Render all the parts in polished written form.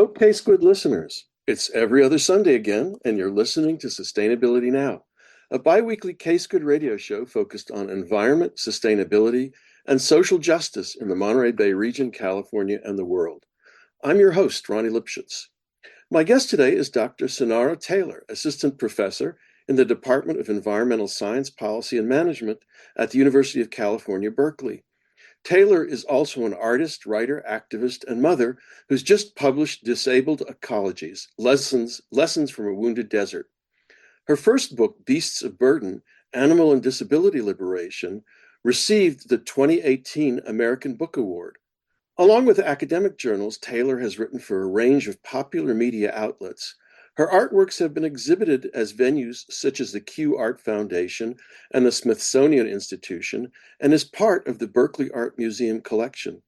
Hello, K-Squid listeners. It's every other Sunday again, and you're listening to Sustainability Now, a bi-weekly K-Squid radio show focused on environment, sustainability, and social justice in the Monterey Bay region, California, and the world. I'm your host, Ronnie Lipschutz. My guest today is Dr. Sunaura Taylor, Assistant Professor in the Department of Environmental Science, Policy, and Management at the University of California, Berkeley. Taylor is also an artist, writer, activist, and mother who's just published Disabled Ecologies, Lessons from a Wounded Desert. Her first book, Beasts of Burden, Animal and Disability Liberation, received the 2018 American Book Award. Along with academic journals, Taylor has written for a range of popular media outlets. Her artworks have been exhibited as venues such as the Q Art Foundation and the Smithsonian Institution, and is part of the Berkeley Art Museum collection.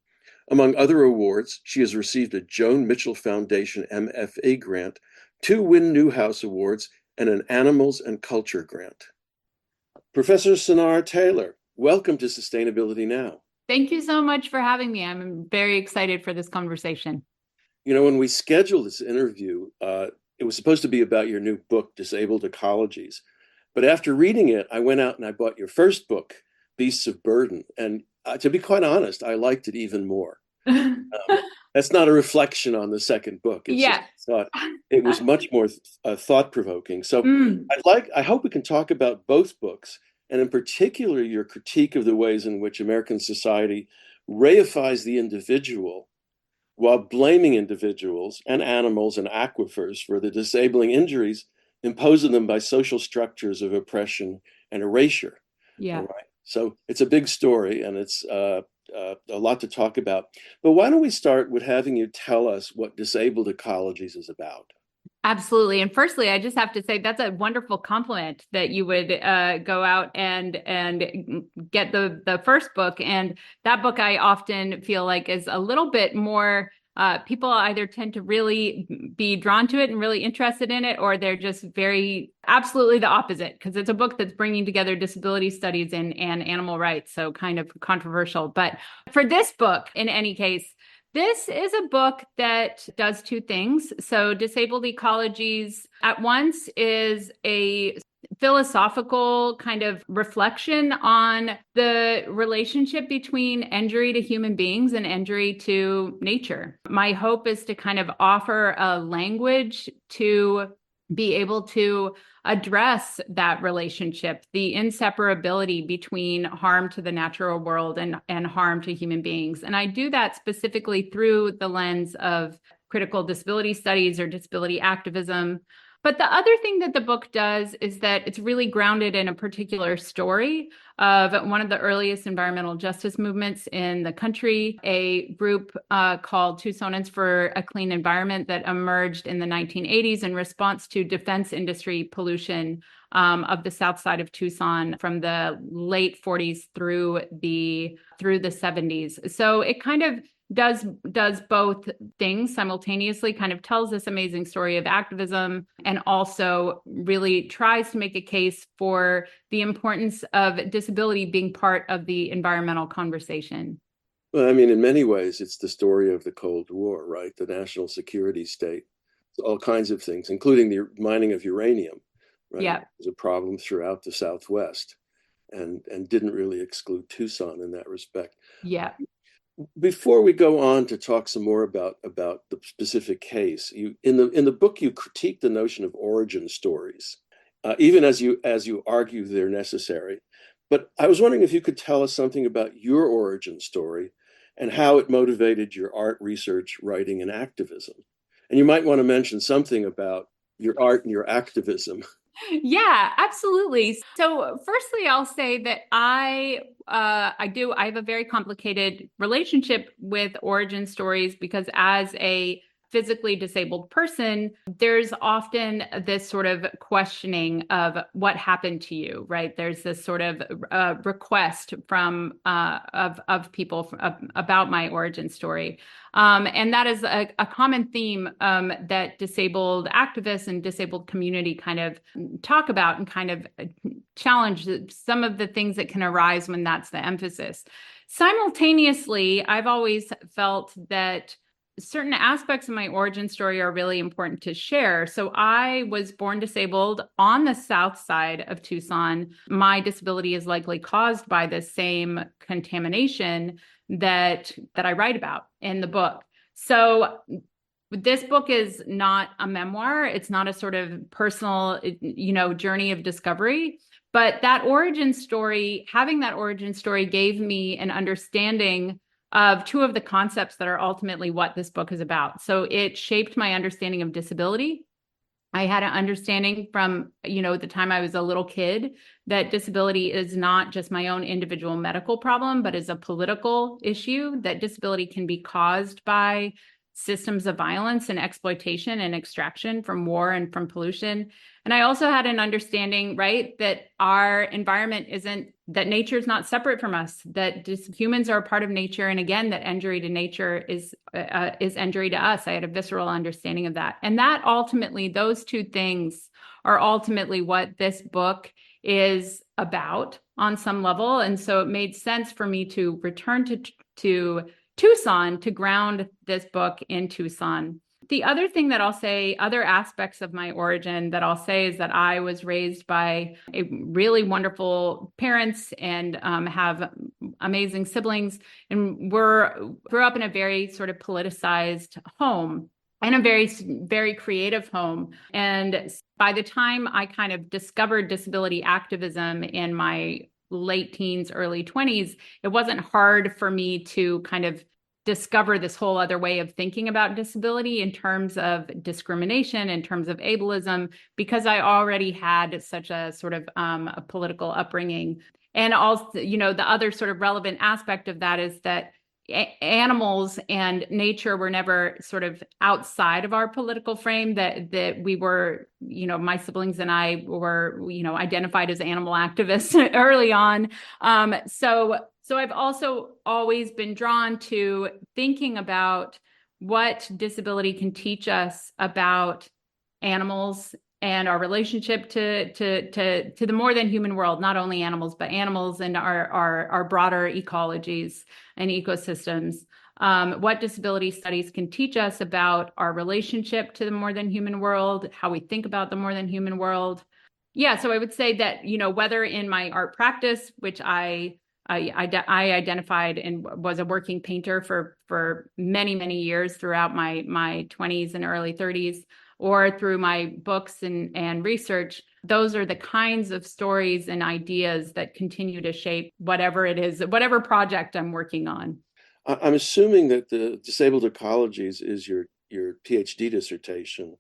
Among other awards, she has received a Joan Mitchell Foundation MFA grant, 2 Wynne Newhouse Awards, and an Animals and Culture grant. Professor Sunaura Taylor, welcome to Sustainability Now. Thank you so much for having me. I'm very excited for this conversation. You know, when we scheduled this interview, it was supposed to be about your new book, Disabled Ecologies. But after reading it, I went out and I bought your first book, Beasts of Burden. And to be quite honest, I liked it even more. That's not a reflection on the second book. It's just thought it was much more thought-provoking. So I hope we can talk about both books, and in particular, your critique of the ways in which American society reifies the individual while blaming individuals and animals and aquifers for the disabling injuries imposed on them by social structures of oppression and erasure. Yeah. All right? So it's a big story, and it's a lot to talk about. But why don't we start with having you tell us what Disabled Ecologies is about? Absolutely. And firstly, I just have to say that's a wonderful compliment that you would go out and get the first book. And that book I often feel like is a little bit more, people either tend to really be drawn to it and really interested in it, or they're just absolutely the opposite, because it's a book that's bringing together disability studies and animal rights. So kind of controversial. But for this book, in any case, this is a book that does 2 things. So Disabled Ecologies at once is a philosophical kind of reflection on the relationship between injury to human beings and injury to nature. My hope is to kind of offer a language to be able to address that relationship, the inseparability between harm to the natural world and harm to human beings. And I do that specifically through the lens of critical disability studies or disability activism. But the other thing that the book does is that it's really grounded in a particular story of one of the earliest environmental justice movements in the country, a group called Tucsonans for a Clean Environment that emerged in the 1980s in response to defense industry pollution of the south side of Tucson from the late 40s through the 70s. So it kind of does both things simultaneously, kind of tells this amazing story of activism, and also really tries to make a case for the importance of disability being part of the environmental conversation. Well, I mean, in many ways, it's the story of the Cold War, right? The national security state, all kinds of things, including the mining of uranium, right? Yeah. It was a problem throughout the Southwest and didn't really exclude Tucson in that respect. Yeah. Before we go on to talk some more about the specific case, you in the book you critique the notion of origin stories, even as you argue they're necessary. But I was wondering if you could tell us something about your origin story and how it motivated your art, research, writing, and activism. And you might want to mention something about your art and your activism. Yeah, absolutely. So firstly, I'll say that I have a very complicated relationship with origin stories, because as a physically disabled person, there's often this sort of questioning of what happened to you, right? There's this sort of request from of people about my origin story. And that is a common theme that disabled activists and disabled community kind of talk about and kind of challenge some of the things that can arise when that's the emphasis. Simultaneously, I've always felt that certain aspects of my origin story are really important to share. So I was born disabled on the south side of Tucson. My disability is likely caused by the same contamination that I write about in the book. So this book is not a memoir. It's not a sort of personal, journey of discovery. But that origin story, having that origin story gave me an understanding of two of the concepts that are ultimately what this book is about. So it shaped my understanding of disability. I had an understanding from, the time I was a little kid that disability is not just my own individual medical problem, but is a political issue, that disability can be caused by systems of violence and exploitation and extraction from war and from pollution. And I also had an understanding, right, that our environment that nature is not separate from us, that just humans are a part of nature. And again, that injury to nature is injury to us. I had a visceral understanding of that. And that ultimately, those two things are ultimately what this book is about on some level. And so it made sense for me to return to Tucson to ground this book in Tucson. The other thing that I'll say, other aspects of my origin that I'll say is that I was raised by a really wonderful parents and have amazing siblings, and grew up in a very sort of politicized home and a very, very creative home. And by the time I kind of discovered disability activism in my late teens, early 20s, it wasn't hard for me to kind of discover this whole other way of thinking about disability in terms of discrimination, in terms of ableism, because I already had such a sort of a political upbringing. And also, the other sort of relevant aspect of that is that animals and nature were never sort of outside of our political frame, that we were, my siblings and I were, identified as animal activists early on. So I've also always been drawn to thinking about what disability can teach us about animals and our relationship to the more than human world, not only animals, but animals and our broader ecologies and ecosystems. What disability studies can teach us about our relationship to the more than human world, how we think about the more than human world. Yeah, so I would say that, whether in my art practice, which I identified and was a working painter for many, many years throughout my 20s and early 30s, or through my books and research, those are the kinds of stories and ideas that continue to shape whatever it is, whatever project I'm working on. I'm assuming that the Disabled Ecologies is your PhD dissertation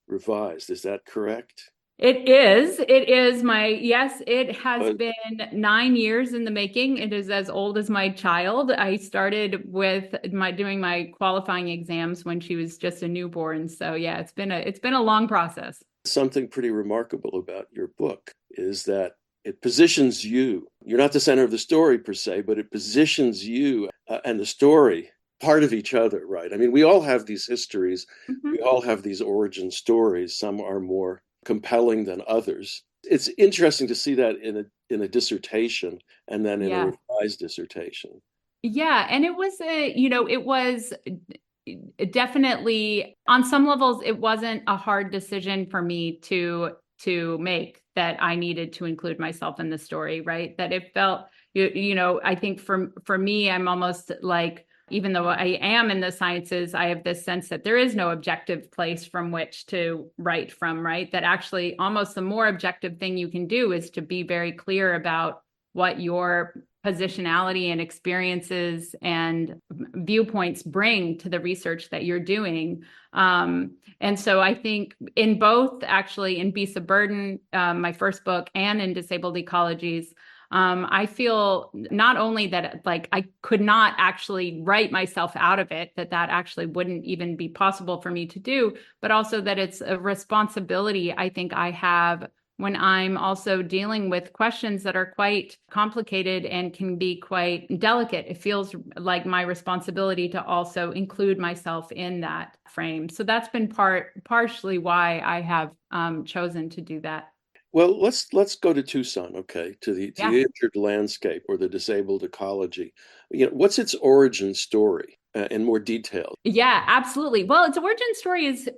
revised. Is that correct? It is. Yes, it has Uh, been 9 years in the making. It is as old as my child. I started with doing my qualifying exams when she was just a newborn. So yeah, it's been a long process. Something pretty remarkable about your book is that it positions you. You're not the center of the story per se, but it positions you and the story part of each other, right? I mean, we all have these histories. Mhm. We all have these origin stories. Some are more compelling than others. It's interesting to see that in a dissertation and then in a Yeah. revised dissertation. Yeah, and it was definitely on some levels it wasn't a hard decision for me to make, that I needed to include myself in the story, right? That it felt I think for me, I'm almost like, even though I am in the sciences, I have this sense that there is no objective place from which to write from, right? That actually almost the more objective thing you can do is to be very clear about what your positionality and experiences and viewpoints bring to the research that you're doing. And so I think in both, actually, in Beasts of Burden, my first book, and in Disabled Ecologies, I feel not only that like I could not actually write myself out of it, that actually wouldn't even be possible for me to do, but also that it's a responsibility I think I have when I'm also dealing with questions that are quite complicated and can be quite delicate. It feels like my responsibility to also include myself in that frame. So that's been partially why I have chosen to do that. Well, let's go to Tucson, okay, to Yeah. the injured landscape or the disabled ecology. What's its origin story? in more detail. Yeah, absolutely. Well, its origin story is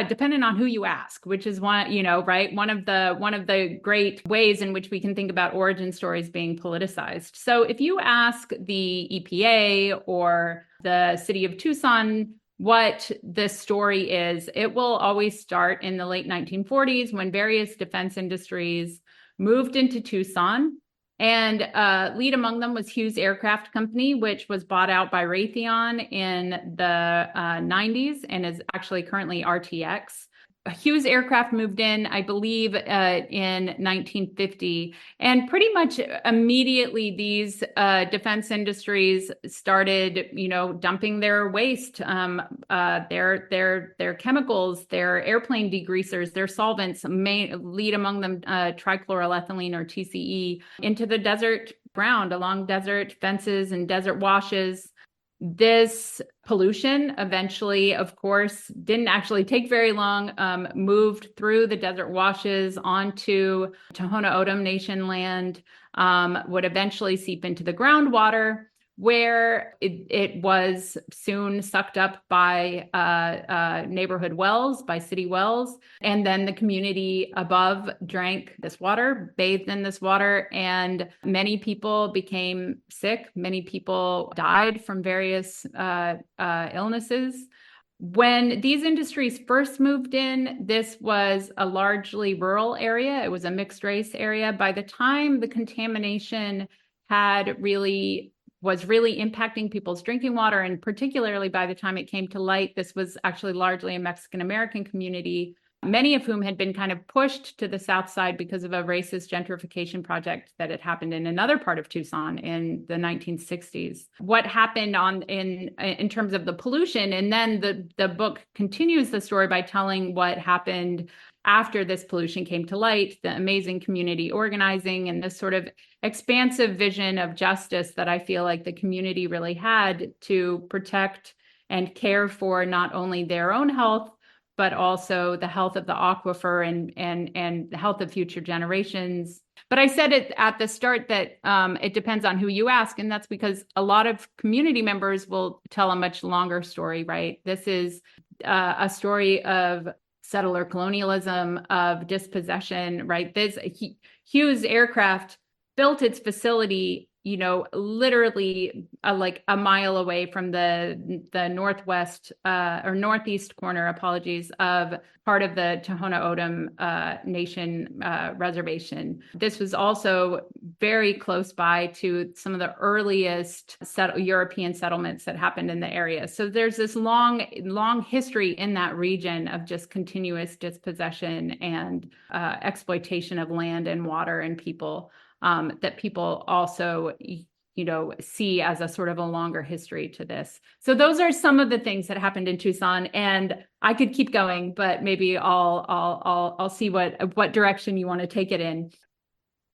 dependent on who you ask, which is one, right? One of the great ways in which we can think about origin stories being politicized. So if you ask the EPA or the city of Tucson what the story is, it will always start in the late 1940s when various defense industries moved into Tucson. And lead among them was Hughes Aircraft Company, which was bought out by Raytheon in the 90s and is actually currently RTX. Hughes Aircraft moved in, I believe, in 1950, and pretty much immediately these defense industries started, dumping their waste, their chemicals, their airplane degreasers, their solvents, lead among them trichloroethylene or TCE, into the desert ground along desert fences and desert washes. This pollution eventually, of course, didn't actually take very long, moved through the desert washes onto Tohono O'odham Nation land, would eventually seep into the groundwater, where it was soon sucked up by neighborhood wells, by city wells. And then the community above drank this water, bathed in this water, and many people became sick. Many people died from various illnesses. When these industries first moved in, this was a largely rural area. It was a mixed race area. By the time the contamination was really impacting people's drinking water, and particularly by the time it came to light, this was actually largely a Mexican-American community, many of whom had been kind of pushed to the south side because of a racist gentrification project that had happened in another part of Tucson in the 1960s. What happened in terms of the pollution, and then the book continues the story by telling what happened after this pollution came to light, the amazing community organizing and this sort of expansive vision of justice that I feel like the community really had to protect and care for not only their own health, but also the health of the aquifer and the health of future generations. But I said it at the start that it depends on who you ask, and that's because a lot of community members will tell a much longer story, right? This is a story of settler colonialism, of dispossession, right? Hughes Aircraft built its facility, literally like a mile away from the northwest or northeast corner, apologies, of part of the Tohono O'odham Nation reservation. This was also very close by to some of the earliest European settlements that happened in the area. So there's this long history in that region of just continuous dispossession and exploitation of land and water and people. That people also, see as a sort of a longer history to this. So those are some of the things that happened in Tucson, and I could keep going, but maybe I'll see what direction you want to take it in.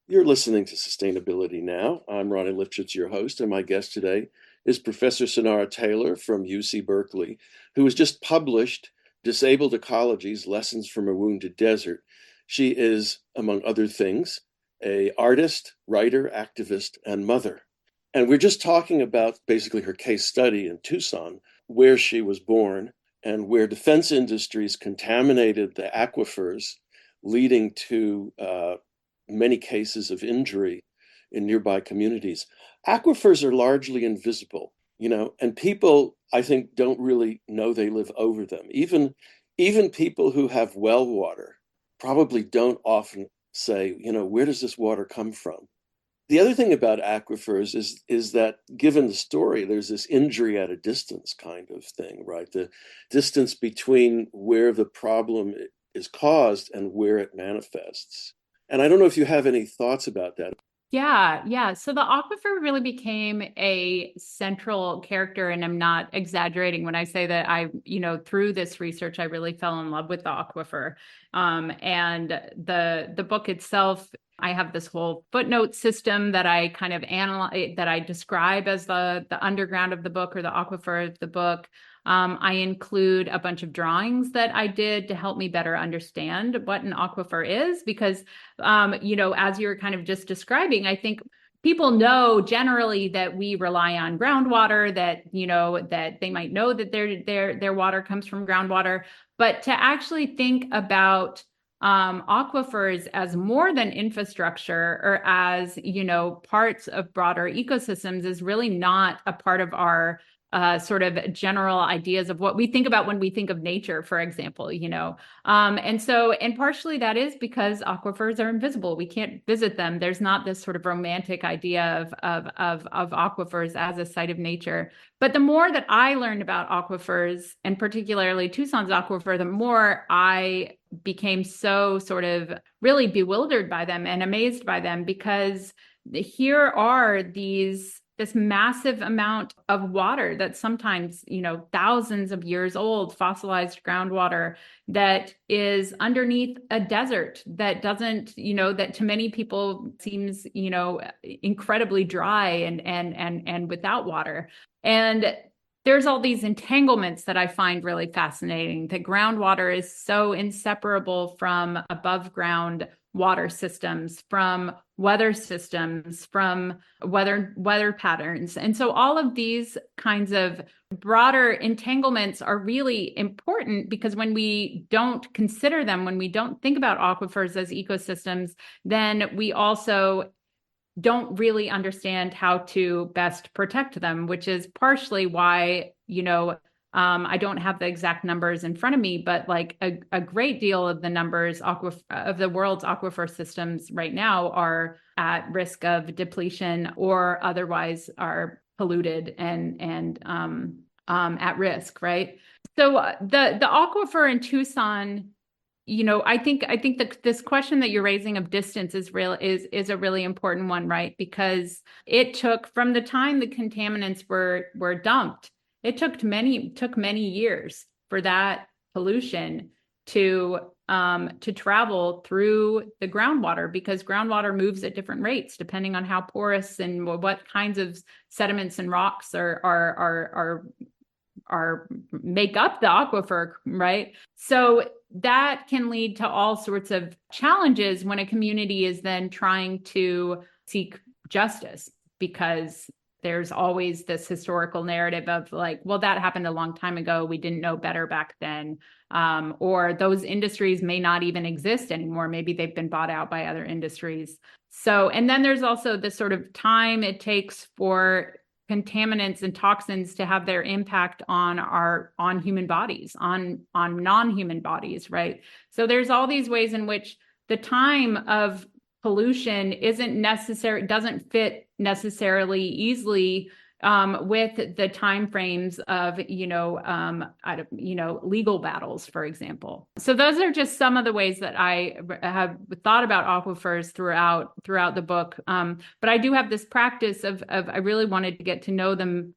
You're listening to Sustainability Now. I'm Ronnie Lipschutz, your host, and my guest today is Professor Sunaura Taylor from UC Berkeley, who has just published Disabled Ecologies: Lessons from a Wounded Desert. She is, among other things, an artist, writer, activist, and mother. And we're just talking about basically her case study in Tucson, where she was born and where defense industries contaminated the aquifers, leading to many cases of injury in nearby communities. Aquifers are largely invisible, and people, I think, don't really know they live over them. Even people who have well water probably don't often say, where does this water come from? The other thing about aquifers is that, given the story, there's this injury at a distance kind of thing, right? The distance between where the problem is caused and where it manifests. And I don't know if you have any thoughts about that. Yeah. So the aquifer really became a central character, and I'm not exaggerating when I say that through this research, I really fell in love with the aquifer. And the book itself, I have this whole footnote system that I kind of analyze, that I describe as the underground of the book, or the aquifer of the book. I include a bunch of drawings that I did to help me better understand what an aquifer is, because, as you're kind of just describing, I think people know generally that we rely on groundwater, that, that they might know that their water comes from groundwater, but to actually think about aquifers as more than infrastructure or as, parts of broader ecosystems is really not a part of our sort of general ideas of what we think about when we think of nature, for example, and partially that is because aquifers are invisible. We can't visit them. There's not this sort of romantic idea of aquifers as a site of nature. But the more that I learned about aquifers, and particularly Tucson's aquifer, the more I became so sort of really bewildered by them and amazed by them, because here are this massive amount of water that's sometimes, thousands of years old, fossilized groundwater that is underneath a desert that doesn't, that to many people seems, incredibly dry and without water. And there's all these entanglements that I find really fascinating. That groundwater is so inseparable from above ground water systems, from weather systems, from weather patterns. And so all of these kinds of broader entanglements are really important, because when we don't consider them, when we don't think about aquifers as ecosystems, then we also don't really understand how to best protect them, which is partially why, I don't have the exact numbers in front of me, but like a great deal of the numbers of the world's aquifer systems right now are at risk of depletion or otherwise are polluted and at risk, right? So the aquifer in Tucson, I think that this question that you're raising of distance is a really important one, right? Because it took, from the time the contaminants were dumped, it took many years for that pollution to travel through the groundwater, because groundwater moves at different rates depending on how porous and what kinds of sediments and rocks are make up the aquifer, right? So that can lead to all sorts of challenges when a community is then trying to seek justice, because there's always this historical narrative of like, well, that happened a long time ago. We didn't know better back then. Or those industries may not even exist anymore. Maybe they've been bought out by other industries. So, and then there's also this sort of time it takes for contaminants and toxins to have their impact on human bodies, on non-human bodies, right? So there's all these ways in which the time of pollution doesn't fit necessarily easily with the timeframes of legal battles, for example. So those are just some of the ways that I have thought about aquifers throughout the book. But I do have this practice of I really wanted to get to know them,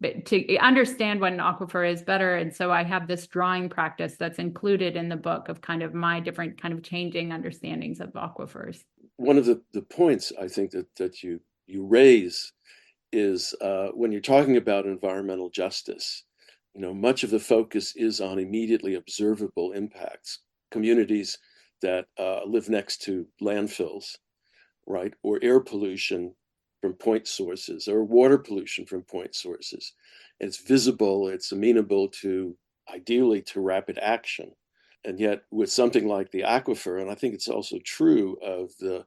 to understand what an aquifer is better. And so I have this drawing practice that's included in the book of kind of my different kind of changing understandings of aquifers. One of the points I think that you raise is when you're talking about environmental justice, much of the focus is on immediately observable impacts. Communities that live next to landfills, right, or air pollution from point sources, or water pollution from point sources. It's visible, it's amenable to, ideally, to rapid action. And yet with something like the aquifer, and I think it's also true of the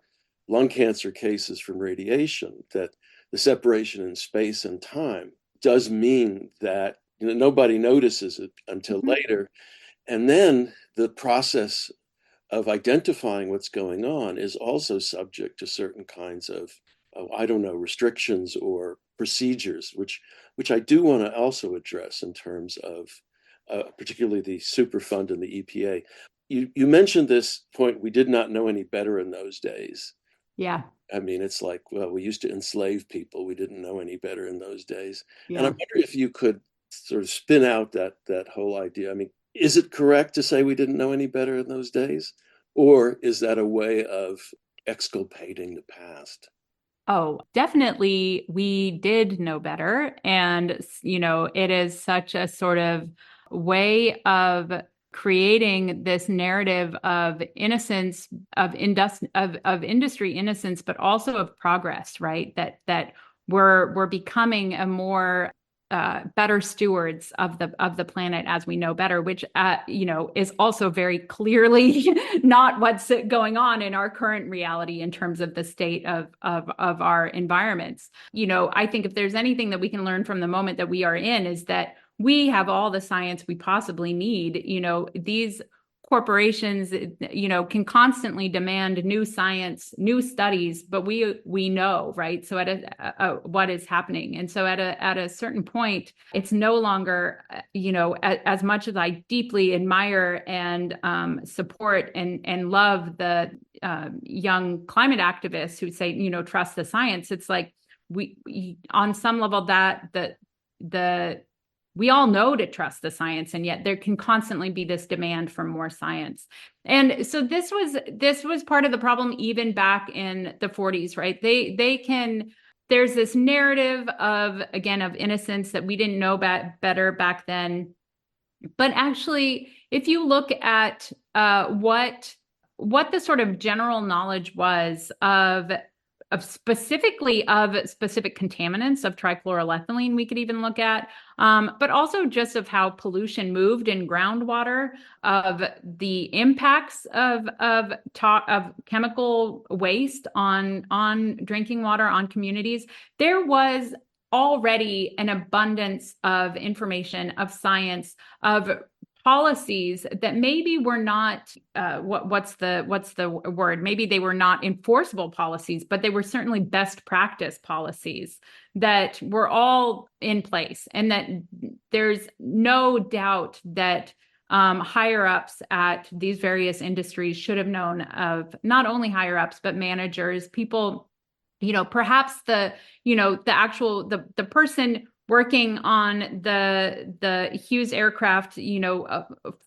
lung cancer cases from radiation, that the separation in space and time does mean that nobody notices it until later. And then the process of identifying what's going on is also subject to certain kinds of, restrictions or procedures, which I do want to also address in terms of particularly the Superfund and the EPA. You mentioned this point, we did not know any better in those days. Yeah. I mean, it's like, well, we used to enslave people. We didn't know any better in those days. Yeah. And I wonder if you could sort of spin out that whole idea. I mean, is it correct to say we didn't know any better in those days? Or is that a way of exculpating the past? Oh, definitely we did know better. And, it is such a sort of way of creating this narrative of innocence, of industry innocence, but also of progress, right? That we're becoming a more better stewards of the planet as we know better, which is also very clearly not what's going on in our current reality in terms of the state of our environments. I think if there's anything that we can learn from the moment that we are in, is that we have all the science we possibly need. These corporations, can constantly demand new science, new studies, but we know, right? So what is happening, and so at a certain point, it's no longer, as much as I deeply admire and support and love the young climate activists who say, trust the science. It's like we on some level that we all know to trust the science, and yet there can constantly be this demand for more science. And so this was part of the problem even back in the 40s, right? There's this narrative of innocence, that we didn't know better back then. But actually, if you look at what the sort of general knowledge was of specific contaminants of trichloroethylene, we could even look at, but also just of how pollution moved in groundwater, of the impacts of chemical waste on drinking water, on communities. There was already an abundance of information, of science, of policies that maybe were not what's the word? Maybe they were not enforceable policies, but they were certainly best practice policies that were all in place, and that there's no doubt that higher ups at these various industries should have known of, not only higher ups, but managers, people, perhaps the person working on the Hughes aircraft,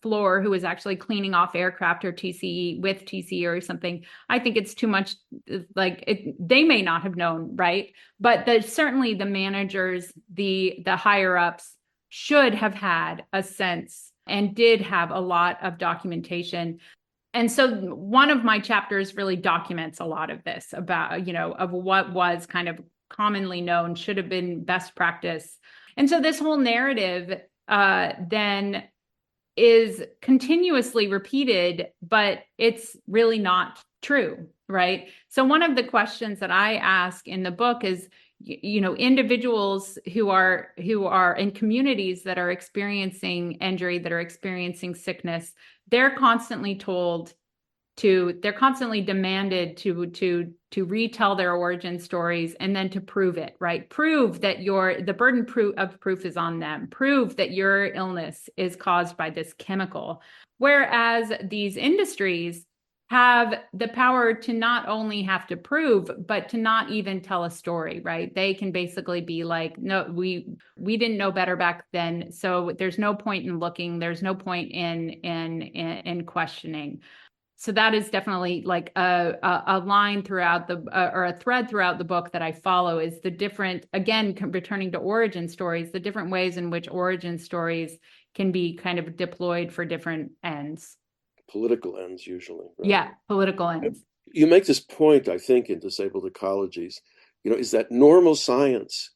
floor, who was actually cleaning off aircraft or TCE with TCE or something. I think it's too much. They may not have known, right? But certainly the managers, the higher ups, should have had a sense and did have a lot of documentation. And so one of my chapters really documents a lot of this about, of what was kind of commonly known, should have been best practice. And so this whole narrative then is continuously repeated, but it's really not true, right? So one of the questions that I ask in the book is, individuals who are in communities that are experiencing injury, that are experiencing sickness, they're constantly demanded to retell their origin stories, and then to prove it, right? Prove that the burden of proof is on them. Prove that your illness is caused by this chemical. Whereas these industries have the power to not only have to prove, but to not even tell a story, right? They can basically be like, no, we didn't know better back then, so there's no point in looking. There's no point in questioning. So that is definitely like a line throughout or a thread throughout the book that I follow, is the different, again, returning to origin stories, the different ways in which origin stories can be kind of deployed for different ends. Political ends, usually. Right? Yeah, political ends. You make this point, I think, in Disabled Ecologies, is that normal science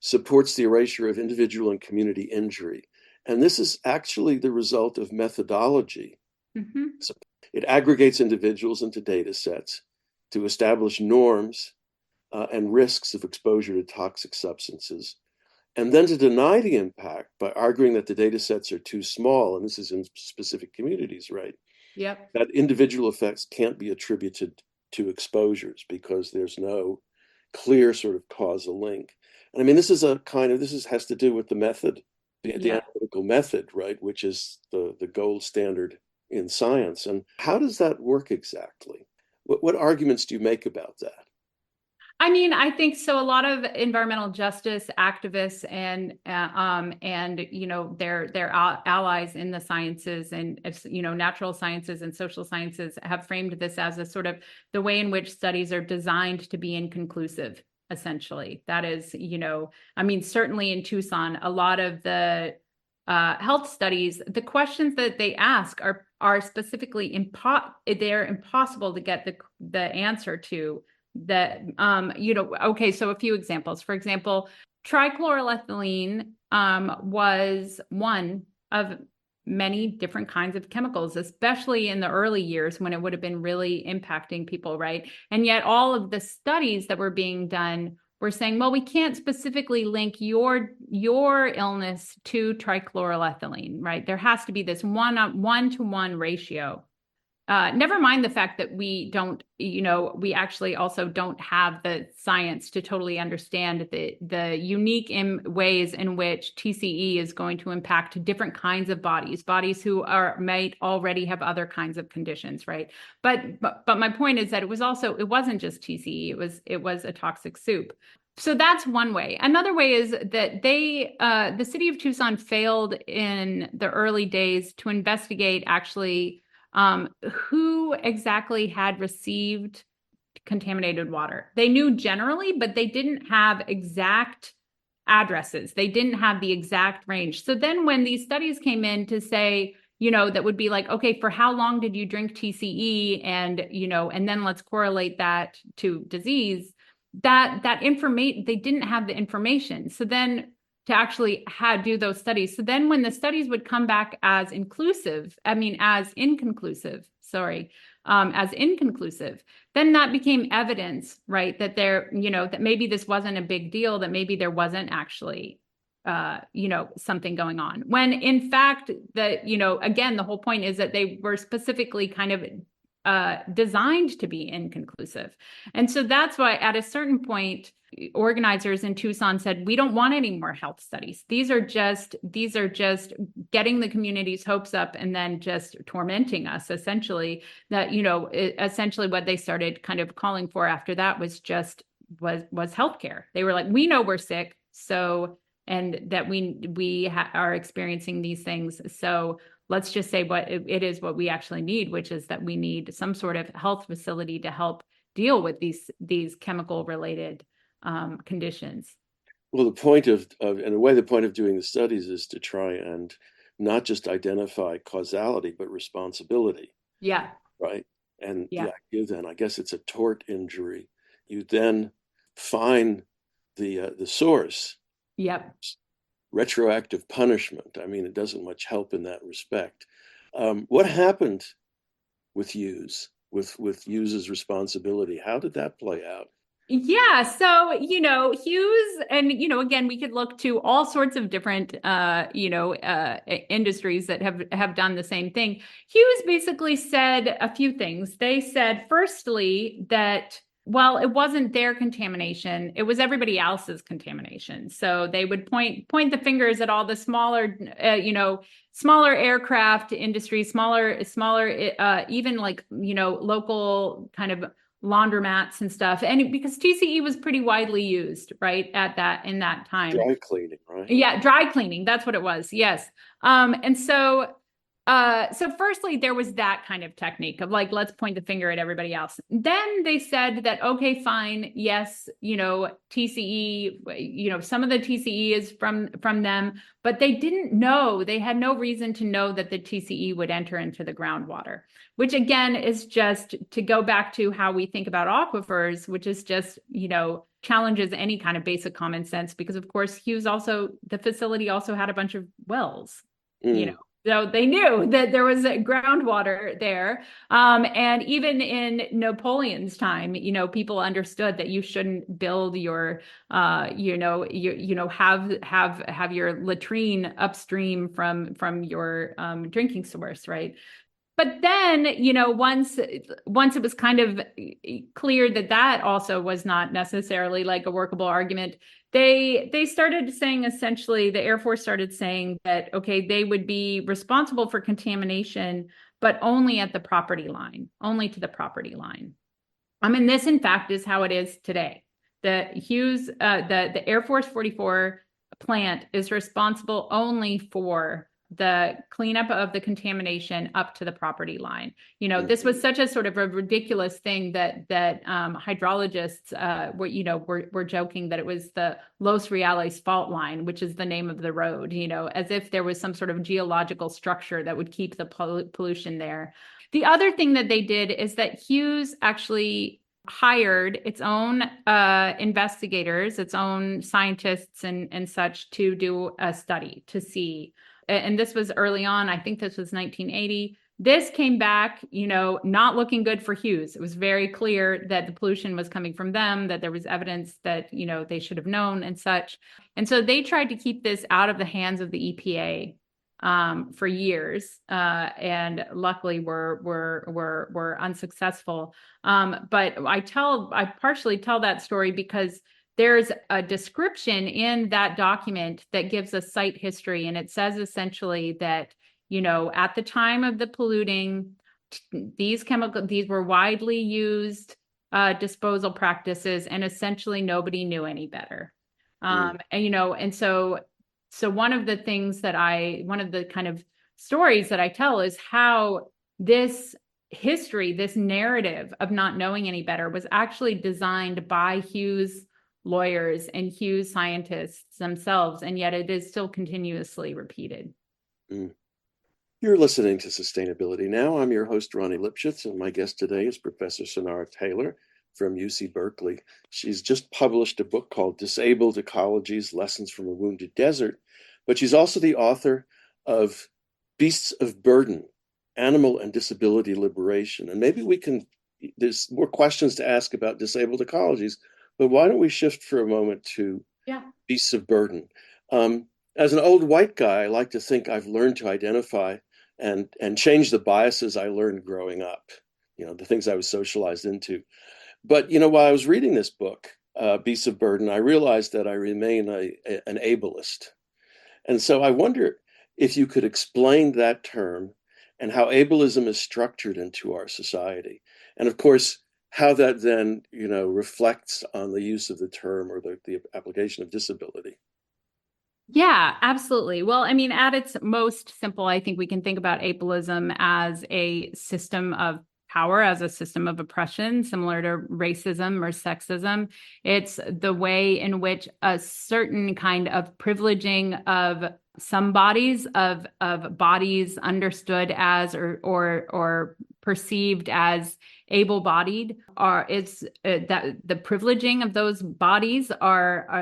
supports the erasure of individual and community injury. And this is actually the result of methodology. Mm-hmm. So it aggregates individuals into data sets to establish norms and risks of exposure to toxic substances, and then to deny the impact by arguing that the data sets are too small, and this is in specific communities, right? Yep. That individual effects can't be attributed to exposures because there's no clear sort of causal link. And I mean, this has to do with the method, the analytical method, right? Which is the gold standard in science. And how does that work exactly? What arguments do you make about that? I mean, I think so. A lot of environmental justice activists and their allies in the sciences and natural sciences and social sciences have framed this as a sort of the way in which studies are designed to be inconclusive. Essentially, that is, I mean, certainly in Tucson, a lot of the health studies, the questions that they ask are specifically they're impossible to get the answer to. That okay, so a few examples. For example, trichloroethylene was one of many different kinds of chemicals, especially in the early years when it would have been really impacting people, right? And yet all of the studies that were being done were saying, well, we can't specifically link your illness to trichloroethylene, right? There has to be this one-to-one ratio. Never mind the fact that we actually also don't have the science to totally understand the unique ways in which TCE is going to impact different kinds of bodies who might already have other kinds of conditions, right? But my point is that it wasn't just TCE, it was a toxic soup. So that's one way. Another way is that the city of Tucson failed in the early days to investigate actually who exactly had received contaminated water. They knew generally, but they didn't have exact addresses. They didn't have the exact range. So then when these studies came in to say, that would be like, okay, for how long did you drink TCE? And, and then let's correlate that to disease, that information, they didn't have the information. So then to actually do those studies. So then when the studies would come back as inconclusive, then that became evidence, right? That that maybe this wasn't a big deal, that maybe there wasn't actually, something going on. When in fact again, the whole point is that they were specifically kind of designed to be inconclusive. And so that's why at a certain point, organizers in Tucson said, we don't want any more health studies. These are just getting the community's hopes up and then just tormenting us, essentially. That, essentially what they started kind of calling for after that was healthcare. They were like, we know we're sick, and that we are experiencing these things. So let's just say what it is, what we actually need, which is that we need some sort of health facility to help deal with these chemical related conditions. Well, the point of doing the studies is to try and not just identify causality, but responsibility. Yeah. Right. And the idea then, I guess it's a tort injury. You then find the source. Yep. Retroactive punishment. I mean, it doesn't much help in that respect. What happened with Hughes, with Hughes's responsibility? How did that play out? Yeah. So, Hughes, and, again, we could look to all sorts of different, industries that have done the same thing. Hughes basically said a few things. They said, firstly, that, well, it wasn't their contamination. It was everybody else's contamination. So they would point the fingers at all the smaller aircraft industry, smaller, even like, local kind of laundromats and stuff. And because TCE was pretty widely used, right, in that time. Dry cleaning, right? Yeah, dry cleaning. That's what it was. Yes. And so firstly, there was that kind of technique of like, let's point the finger at everybody else. Then they said that, okay, fine. Yes. TCE, some of the TCE is from them, but they had no reason to know that the TCE would enter into the groundwater, which again is just to go back to how we think about aquifers, which is just, challenges any kind of basic common sense, because of course, the facility also had a bunch of wells, So they knew that there was groundwater there. And even in Napoleon's time, people understood that you shouldn't build your, have your latrine upstream from your drinking source, right? But then, once it was kind of clear that also was not necessarily like a workable argument, they started saying, essentially, the Air Force started saying that, okay, they would be responsible for contamination, but only at the property line, only to the property line. I mean, this, in fact, is how it is today. The Air Force 44 plant is responsible only for the cleanup of the contamination up to the property line. This Mm-hmm. was such a sort of a ridiculous thing that hydrologists were joking that it was the Los Reales fault line, which is the name of the road, as if there was some sort of geological structure that would keep the pollution there. The other thing that they did is that Hughes actually hired its own investigators, its own scientists and such to do a study to see. And this was early on. I think this was 1980. This came back, not looking good for Hughes. It was very clear that the pollution was coming from them, that there was evidence that, they should have known and such. And so they tried to keep this out of the hands of the EPA for years, and luckily were unsuccessful. But I partially tell that story because there's a description in that document that gives a site history, and it says essentially that at the time of the polluting, these were widely used disposal practices, and essentially nobody knew any better. And so one of the kind of stories that I tell is how this history, this narrative of not knowing any better, was actually designed by Hughes lawyers and Hughes scientists themselves, and yet it is still continuously repeated. Mm. You're listening to Sustainability Now. I'm your host, Ronnie Lipschutz, and my guest today is Professor Sunaura Taylor from UC Berkeley. She's just published a book called Disabled Ecologies, Lessons from a Wounded Desert, but she's also the author of Beasts of Burden, Animal and Disability Liberation. And maybe there's more questions to ask about disabled ecologies, but why don't we shift for a moment to Beasts of Burden? As an old white guy, I like to think I've learned to identify and change the biases I learned growing up, the things I was socialized into. But, while I was reading this book, Beasts of Burden, I realized that I remain an ableist. And so I wonder if you could explain that term and how ableism is structured into our society. And of course, how that then, reflects on the use of the term or the application of disability. Yeah, absolutely. Well, I mean, at its most simple, I think we can think about ableism as a system of power, as a system of oppression, similar to racism or sexism. It's the way in which a certain kind of privileging of some bodies, of bodies understood as or perceived as able-bodied that the privileging of those bodies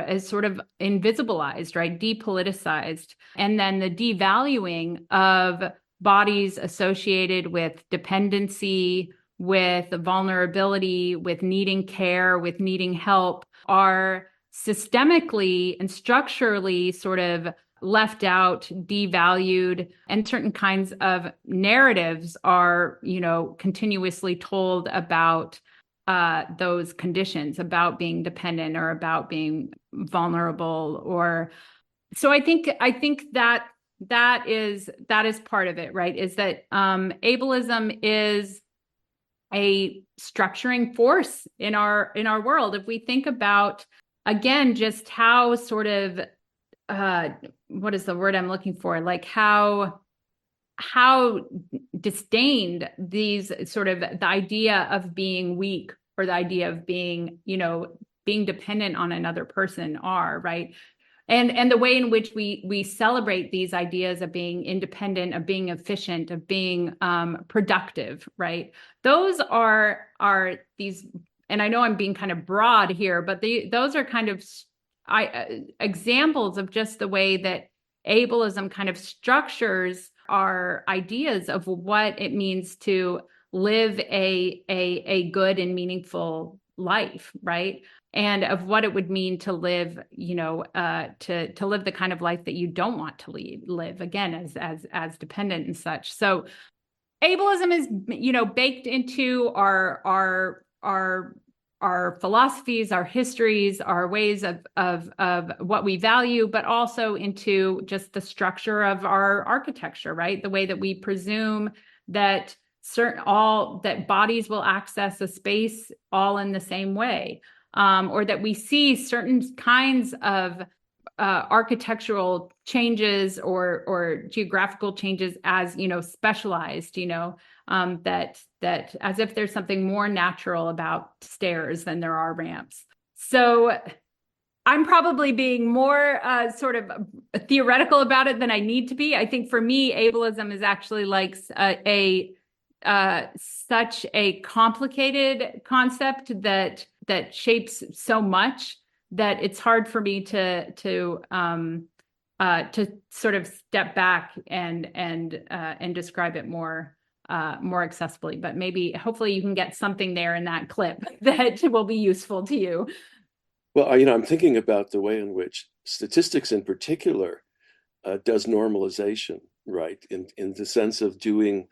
is sort of invisibilized, right? Depoliticized. And then the devaluing of bodies associated with dependency, with vulnerability, with needing care, with needing help are systemically and structurally sort of left out, devalued, and certain kinds of narratives are, continuously told about those conditions, about being dependent or about being vulnerable. Or so I think that is part of it, right? Is that ableism is a structuring force in our world. If we think about, again, just how sort of what is the word I'm looking for? Like how disdained these sort of the idea of being weak or the idea of being, being dependent on another person are, right? And the way in which we celebrate these ideas of being independent, of being efficient, of being productive, right? Those are these, and I know I'm being kind of broad here, but those are kind of examples of just the way that ableism kind of structures our ideas of what it means to live a good and meaningful life, right? And of what it would mean to live, to live the kind of life that you don't want to live again, as dependent and such. So ableism is, baked into our philosophies, our histories, our ways of what we value, but also into just the structure of our architecture, right? The way that we presume that that bodies will access a space all in the same way, or that we see certain kinds of architectural changes or geographical changes as, specialized, that as if there's something more natural about stairs than there are ramps. So I'm probably being more sort of theoretical about it than I need to be. I think for me, ableism is actually like such a complicated concept that shapes so much that it's hard for me to sort of step back and describe it more accessibly. But maybe, hopefully, you can get something there in that clip that will be useful to you. Well, I'm thinking about the way in which statistics in particular does normalization, right? In the sense of doing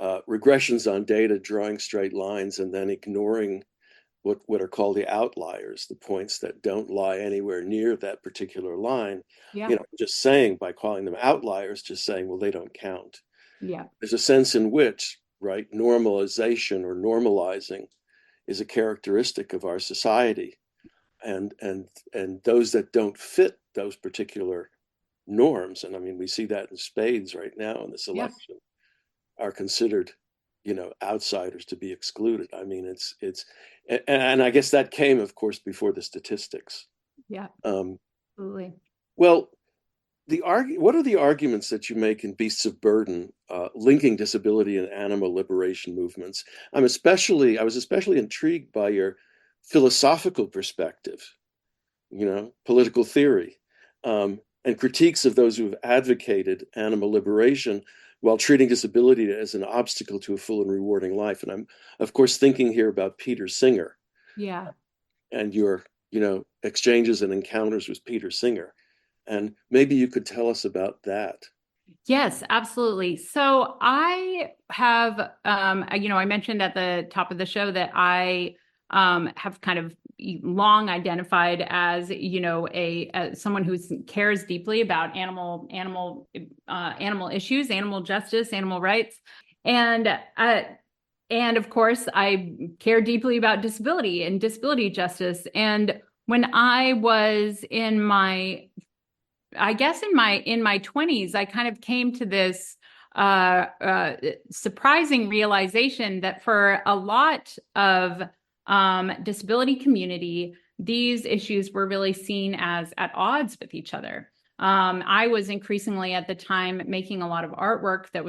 regressions on data, drawing straight lines, and then ignoring what are called the outliers, the points that don't lie anywhere near that particular line. Yeah. Just saying, by calling them outliers, just saying, well, they don't count. Yeah. There's a sense in which, right, normalization or normalizing is a characteristic of our society. And those that don't fit those particular norms, and I mean, we see that in spades right now in this election, are considered, outsiders to be excluded. I mean, and I guess that came, of course, before the statistics. Yeah, absolutely. Well, what are the arguments that you make in Beasts of Burden, linking disability and animal liberation movements? I was especially intrigued by your philosophical perspective, political theory, and critiques of those who have advocated animal liberation while treating disability as an obstacle to a full and rewarding life. And I'm, of course, thinking here about Peter Singer. Yeah. And your, exchanges and encounters with Peter Singer. And maybe you could tell us about that. Yes, absolutely. So I have, I mentioned at the top of the show that I have kind of long identified as, someone who cares deeply about animal issues, animal justice, animal rights, and of course I care deeply about disability and disability justice. And when I was in my 20s, I kind of came to this surprising realization that for a lot of disability community, these issues were really seen as at odds with each other. I was increasingly at the time making a lot of artwork that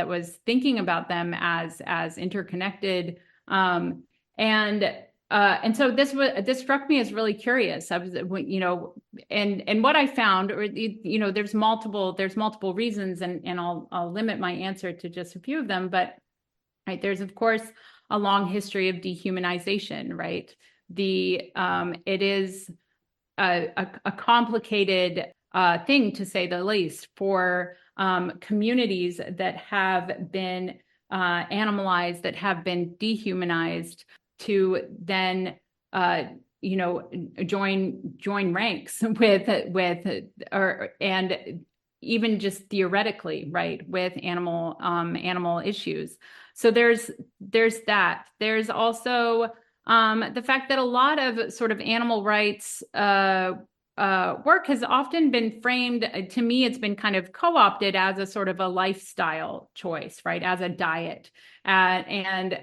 was thinking about them as interconnected, and so this struck me as really curious. I was, and what I found, there's multiple reasons, and I'll limit my answer to just a few of them. But right, there's of course a long history of dehumanization, right? It is a complicated thing, to say the least, for communities that have been animalized, that have been dehumanized, to then join ranks and even just theoretically, right, with animal issues. So there's that. There's also the fact that a lot of sort of animal rights work has often been framed, to me, it's been kind of co-opted as a sort of a lifestyle choice, right, as a diet, and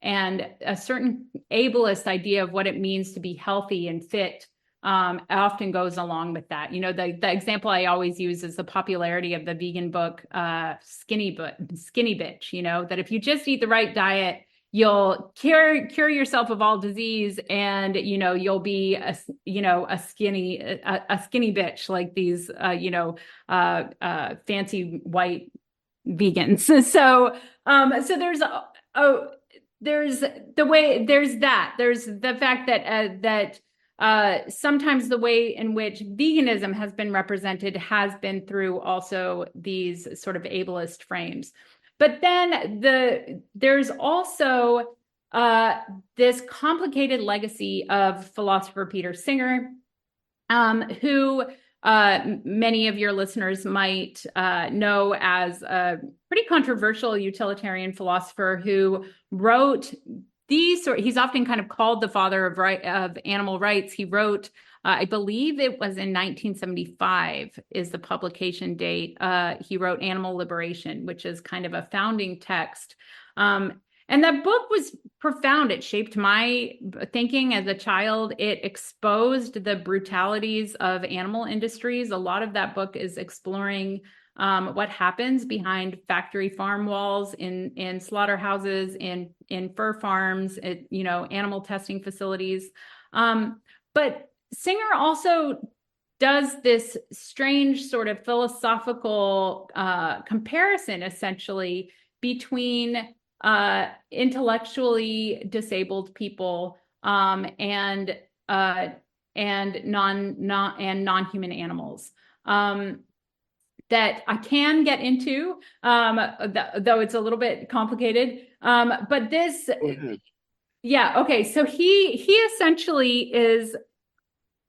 a certain ableist idea of what it means to be healthy and fit often goes along with that. The example I always use is the popularity of the vegan book, Skinny Bitch, that if you just eat the right diet, you'll cure yourself of all disease, and you'll be a skinny bitch, like these fancy white vegans. So there's the fact that sometimes the way in which veganism has been represented has been through also these sort of ableist frames. But then there's also this complicated legacy of philosopher Peter Singer, who many of your listeners might know as a pretty controversial utilitarian philosopher who wrote he's often kind of called the father of animal rights. He wrote I believe it was in 1975 is the publication date. He wrote Animal Liberation, which is kind of a founding text. And that book was profound. It shaped my thinking as a child. It exposed the brutalities of animal industries. A lot of that book is exploring what happens behind factory farm walls, in slaughterhouses, in fur farms, animal testing facilities. But Singer also does this strange sort of philosophical comparison, essentially, between intellectually disabled people and non-human animals. That I can get into, though it's a little bit complicated. But this, yeah, okay. So he essentially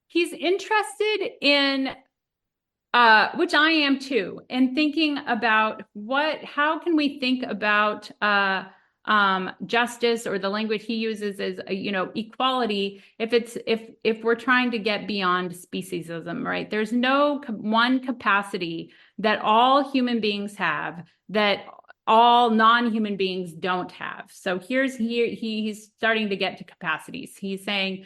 he's interested in, which I am too, in thinking about how can we think about justice, or the language he uses is, equality, if we're trying to get beyond speciesism, right? There's no one capacity that all human beings have that all non-human beings don't have. So he's starting to get to capacities. He's saying,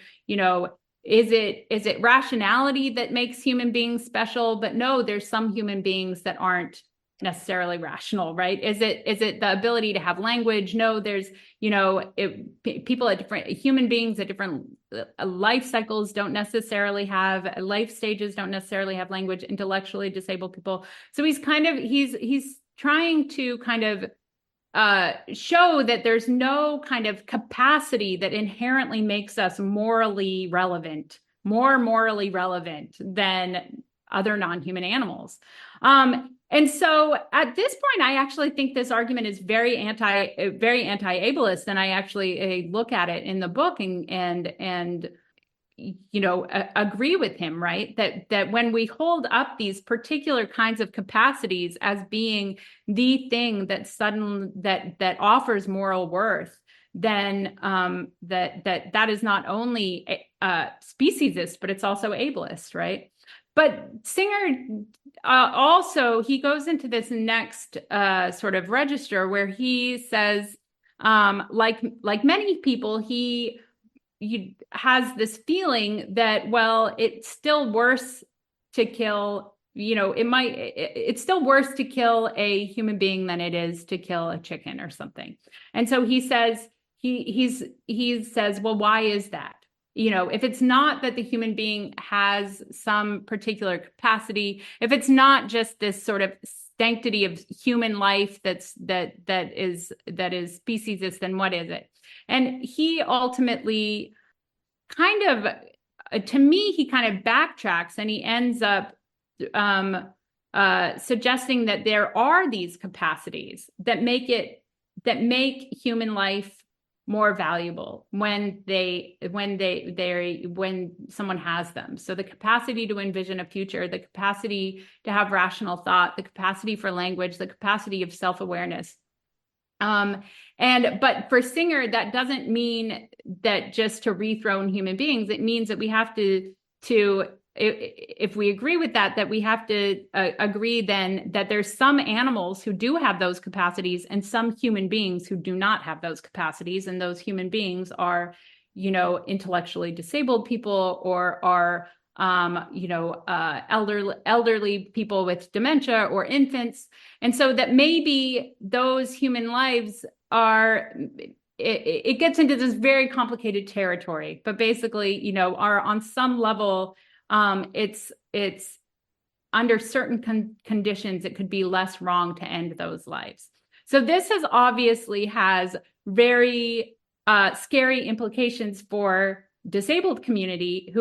is it rationality that makes human beings special? But no, there's some human beings that aren't necessarily rational, right? Is it the ability to have language? No, there's, people at human beings at different life cycles don't necessarily have life stages, don't necessarily have language. Intellectually disabled people. So he's trying to kind of show that there's no kind of capacity that inherently makes us more morally relevant than other non-human animals. And so at this point, I actually think this argument is very anti-ableist, and I actually look at it in the book and agree with him, right? That when we hold up these particular kinds of capacities as being the thing that offers moral worth, then that is not only speciesist, but it's also ableist, right? But Singer also, he goes into this next sort of register where he says, like many people, he has this feeling that, well, it's still worse to kill, it's still worse to kill a human being than it is to kill a chicken or something. And so he says, he says, well, why is that? If it's not that the human being has some particular capacity, if it's not just this sort of sanctity of human life that is speciesist, then what is it? And he ultimately to me, he kind of backtracks, and he ends up suggesting that there are these capacities that make human life more valuable when someone has them. So the capacity to envision a future, the capacity to have rational thought, the capacity for language, the capacity of self-awareness. But for Singer, that doesn't mean that just to rethrone human beings. It means that we have to if we agree with that we have to agree then that there's some animals who do have those capacities and some human beings who do not have those capacities. And those human beings are, intellectually disabled people, or are, elderly people with dementia, or infants. And so that maybe those human lives are, it gets into this very complicated territory, but basically, are on some level, it's under certain conditions, it could be less wrong to end those lives. So this obviously has very scary implications for disabled community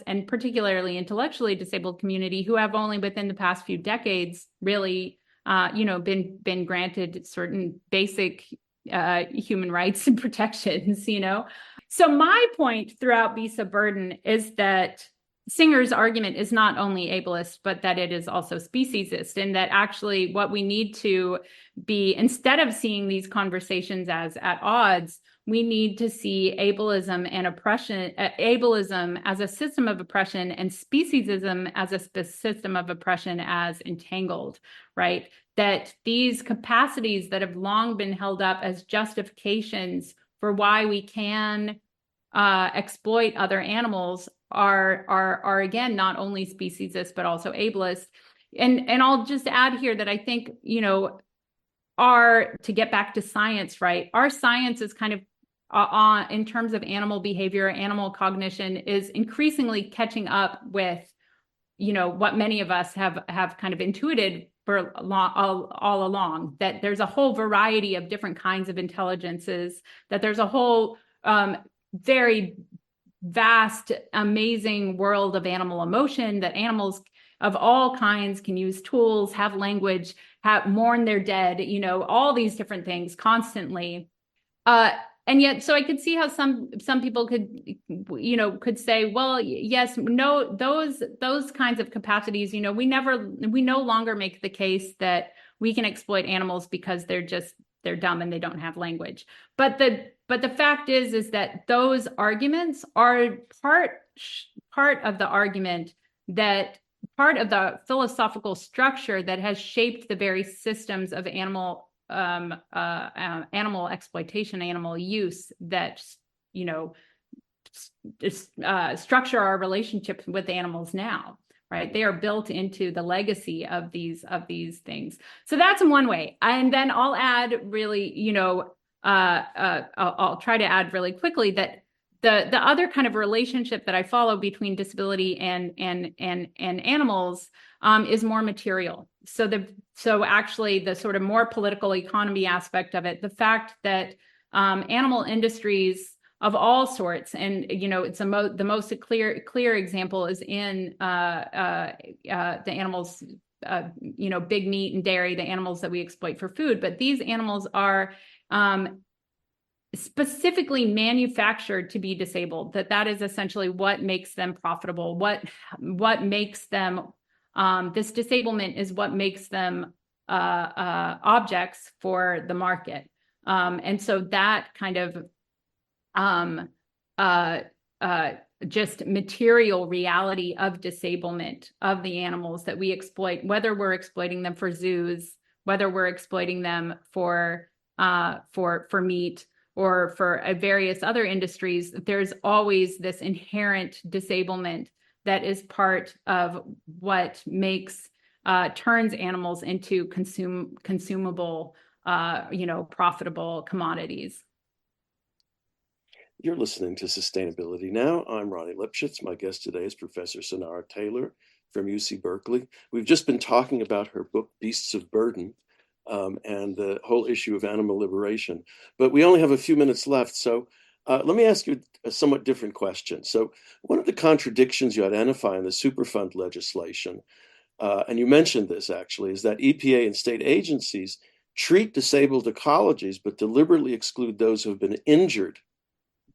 and particularly intellectually disabled community who have only within the past few decades really, been granted certain basic human rights and protections, So my point throughout Beasts of Burden is that Singer's argument is not only ableist, but that it is also speciesist, and that actually what we need to be, instead of seeing these conversations as at odds, we need to see ableism and oppression, ableism as a system of oppression and speciesism as a system of oppression as entangled, right? That these capacities that have long been held up as justifications for why we can exploit other animals are again not only speciesist but also ableist. And I'll just add here that I think, you know, to get back to science, right? Our science is kind of in terms of animal behavior, animal cognition is increasingly catching up with, you know, what many of us have kind of intuited for all along, that there's a whole variety of different kinds of intelligences, that there's a whole very vast, amazing world of animal emotion, that animals of all kinds can use tools, have language, mourn their dead, you know, all these different things constantly. And yet, so I could see how some people could, you know, could say, well, yes, no, those kinds of capacities, you know, we no longer make the case that we can exploit animals because they're dumb and they don't have language. But the fact is that those arguments are part of the argument, that part of the philosophical structure that has shaped the very systems of animal exploitation, animal use, that, you know, structure our relationship with animals now, right? They are built into the legacy of these things. So that's one way. And then I'll add really, you know, I'll try to add really quickly that the other kind of relationship that I follow between disability and animals is more material. So actually the sort of more political economy aspect of it, the fact that animal industries of all sorts, and you know, it's the most clear example is in the animals, you know, big meat and dairy, the animals that we exploit for food. But these animals are specifically manufactured to be disabled. That is essentially what makes them profitable. What makes them this disablement is what makes them objects for the market. And so that kind of just material reality of disablement of the animals that we exploit, whether we're exploiting them for zoos, whether we're exploiting them for meat, or for various other industries, there's always this inherent disablement that is part of what turns animals into consumable, you know, profitable commodities. You're listening to Sustainability Now. I'm Ronnie Lipschutz. My guest today is Professor Sunaura Taylor from UC Berkeley. We've just been talking about her book, Beasts of Burden, and the whole issue of animal liberation. But we only have a few minutes left, so let me ask you a somewhat different question. So one of the contradictions you identify in the Superfund legislation, and you mentioned this actually, is that EPA and state agencies treat disabled ecologies but deliberately exclude those who have been injured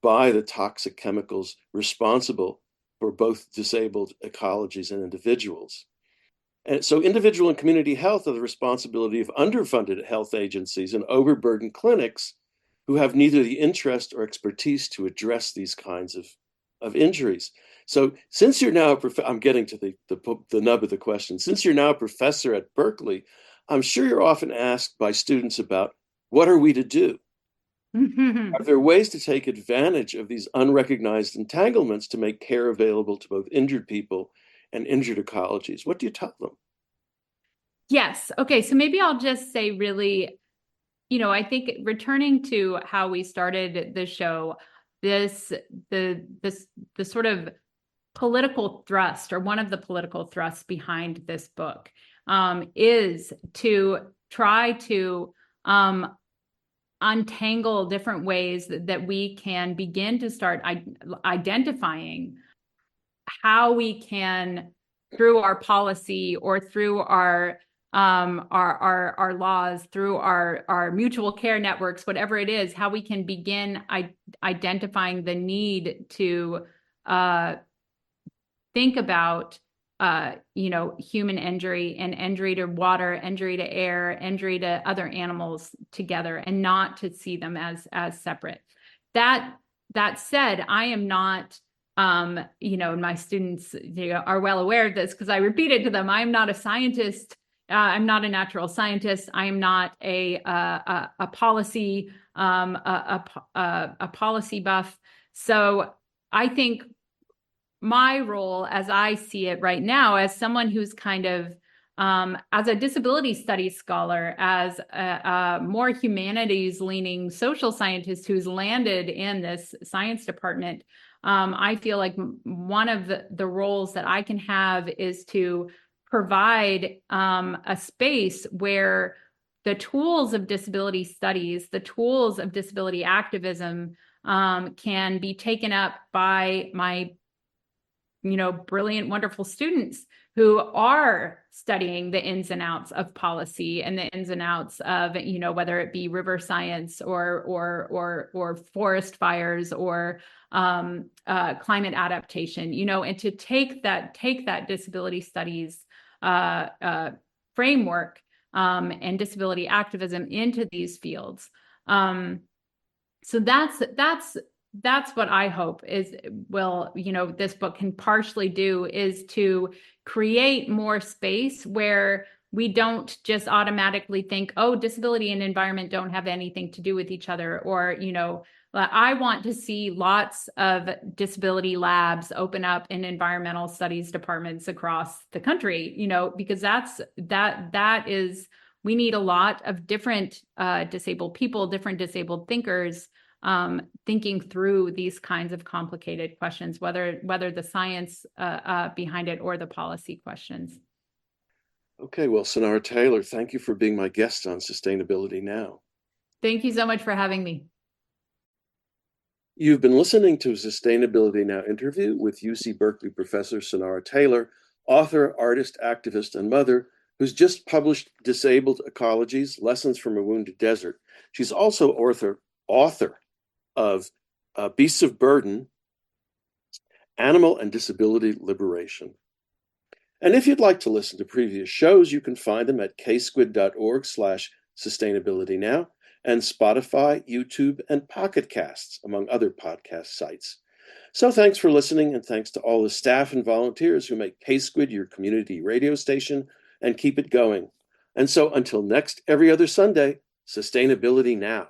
by the toxic chemicals responsible for both disabled ecologies and individuals. And so individual and community health are the responsibility of underfunded health agencies and overburdened clinics who have neither the interest or expertise to address these kinds of injuries. So since you're now, I'm getting to the nub of the question, since you're now a professor at Berkeley, I'm sure you're often asked by students about what are we to do? Are there ways to take advantage of these unrecognized entanglements to make care available to both injured people and injured ecologies? What do you tell them? Yes. Okay. So maybe I'll just say really, you know, I think returning to how we started the show, the sort of political thrust, or one of the political thrusts behind this book, is to try to untangle different ways that we can begin to start identifying how we can, through our policy or through our laws, through our mutual care networks, whatever it is, how we can begin identifying the need to think about you know, human injury and injury to water, injury to air, injury to other animals together, and not to see them as separate. that said, I am not, and my students are well aware of this because I repeat it to them. I am not a scientist. I'm not a natural scientist. I am not a policy a policy buff. So I think my role, as I see it right now, as someone who's kind of as a disability studies scholar, as a more humanities leaning social scientist who's landed in this science department, I feel like one of the roles that I can have is to provide a space where the tools of disability studies, the tools of disability activism can be taken up by my brilliant, wonderful students who are studying the ins and outs of policy and the ins and outs of, whether it be river science or forest fires or climate adaptation, and to take that disability studies framework and disability activism into these fields. So that's what I hope this book can partially do, is to create more space where we don't just automatically think, oh, disability and environment don't have anything to do with each other. Or, I want to see lots of disability labs open up in environmental studies departments across the country, because we need a lot of different disabled people, different disabled thinkers, thinking through these kinds of complicated questions, whether the science behind it or the policy questions. Okay, well, Sunaura Taylor, thank you for being my guest on Sustainability Now. Thank you so much for having me. You've been listening to a Sustainability Now interview with UC Berkeley Professor Sunaura Taylor, author, artist, activist, and mother, who's just published Disabled Ecologies, Lessons from a Wounded Desert. She's also author of Beasts of Burden, Animal and Disability Liberation. And if you'd like to listen to previous shows, you can find them at ksquid.org/sustainabilitynow and Spotify, YouTube, and Pocket Casts, among other podcast sites. So thanks for listening, and thanks to all the staff and volunteers who make K-Squid your community radio station and keep it going. And so until next every other Sunday, Sustainability Now.